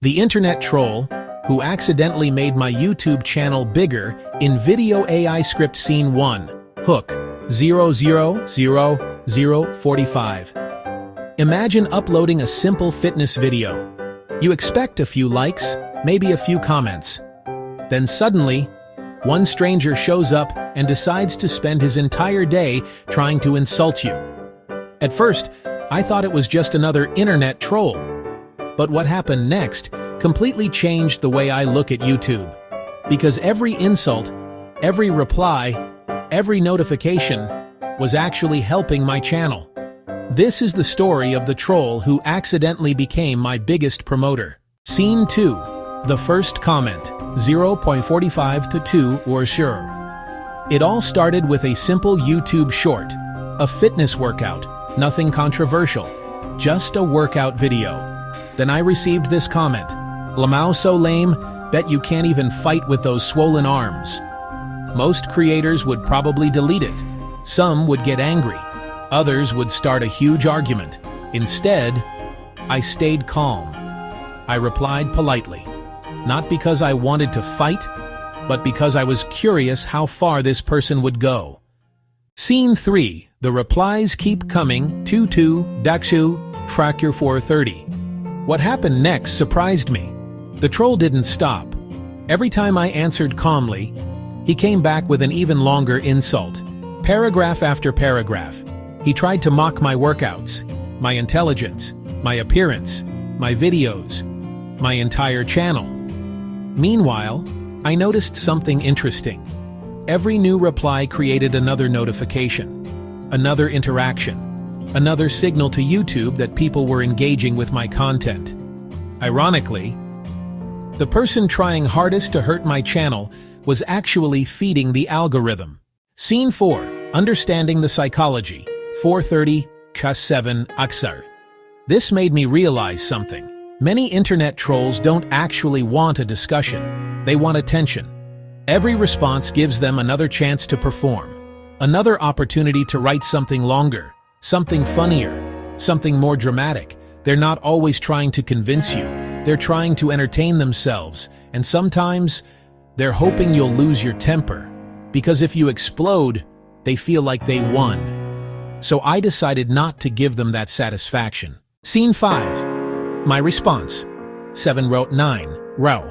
The internet troll who accidentally made my YouTube channel bigger in Video AI Script Scene 1, Hook 000045. Imagine uploading a simple fitness video. You expect a few likes, maybe a few comments. Then suddenly, one stranger shows up and decides to spend his entire day trying to insult you. At first, I thought it was just another internet troll. But what happened next completely changed the way I look at YouTube. Because every insult, every reply, every notification was actually helping my channel. This is the story of the troll who accidentally became my biggest promoter. Scene 2. The first comment, 0.45 to 2 or sure. It all started with a simple YouTube short, a fitness workout, nothing controversial, just a workout video. Then I received this comment, "Lamau so lame, bet you can't even fight with those swollen arms." Most creators would probably delete it. Some would get angry. Others would start a huge argument. Instead, I stayed calm. I replied politely. Not because I wanted to fight, but because I was curious how far this person would go. Scene 3. The replies keep coming. 22, Dakshu, Fracture 430. What happened next surprised me. The troll didn't stop. Every time I answered calmly, he came back with an even longer insult. Paragraph after paragraph, he tried to mock my workouts, my intelligence, my appearance, my videos, my entire channel. Meanwhile, I noticed something interesting. Every new reply created another notification, another interaction, another signal to YouTube that people were engaging with my content. Ironically, the person trying hardest to hurt my channel was actually feeding the algorithm. Scene 4. Understanding the psychology. 430, K7, Aksar. This made me realize something. Many internet trolls don't actually want a discussion. They want attention. Every response gives them another chance to perform, another opportunity to write something longer, something funnier, something more dramatic. They're not always trying to convince you. They're trying to entertain themselves, and sometimes they're hoping you'll lose your temper, because if you explode, they feel like they won. So I decided not to give them that satisfaction. Scene 5. My response. 7 wrote 9, row.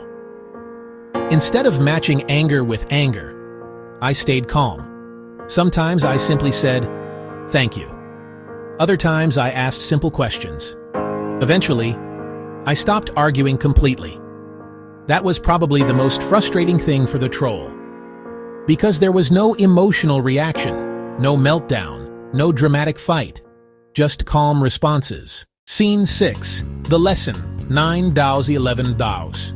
Instead of matching anger with anger, I stayed calm. Sometimes I simply said, "Thank you." Other times I asked simple questions. Eventually, I stopped arguing completely. That was probably the most frustrating thing for the troll. Because there was no emotional reaction, no meltdown, no dramatic fight, just calm responses. Scene 6. The lesson. 9 DAOs 11 DAOs.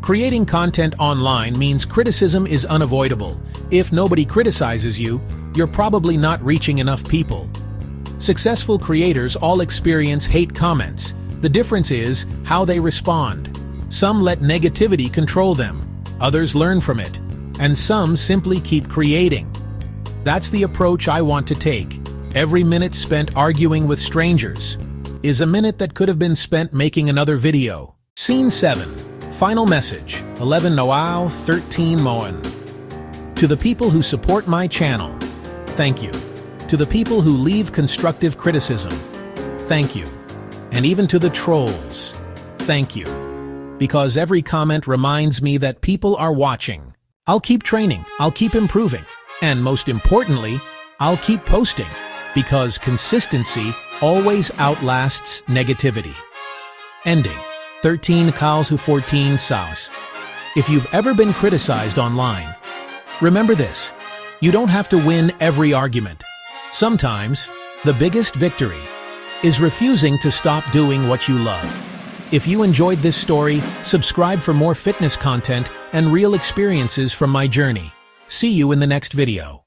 Creating content online means criticism is unavoidable. If nobody criticizes you, you're probably not reaching enough people. Successful creators all experience hate comments. The difference is how they respond. Some let negativity control them, others learn from it, and some simply keep creating. That's the approach I want to take. Every minute spent arguing with strangers is a minute that could have been spent making another video. Scene 7. Final message. 11 Noao 13 Moan. To the people who support my channel, thank you. To the people who leave constructive criticism, thank you. And even to the trolls, thank you. Because every comment reminds me that people are watching. I'll keep training, I'll keep improving, and most importantly, I'll keep posting, because consistency always outlasts negativity. Ending. 13 cows who 14 sows. If you've ever been criticized online, remember this: you don't have to win every argument. Sometimes, the biggest victory is refusing to stop doing what you love. If you enjoyed this story, subscribe for more fitness content and real experiences from my journey. See you in the next video.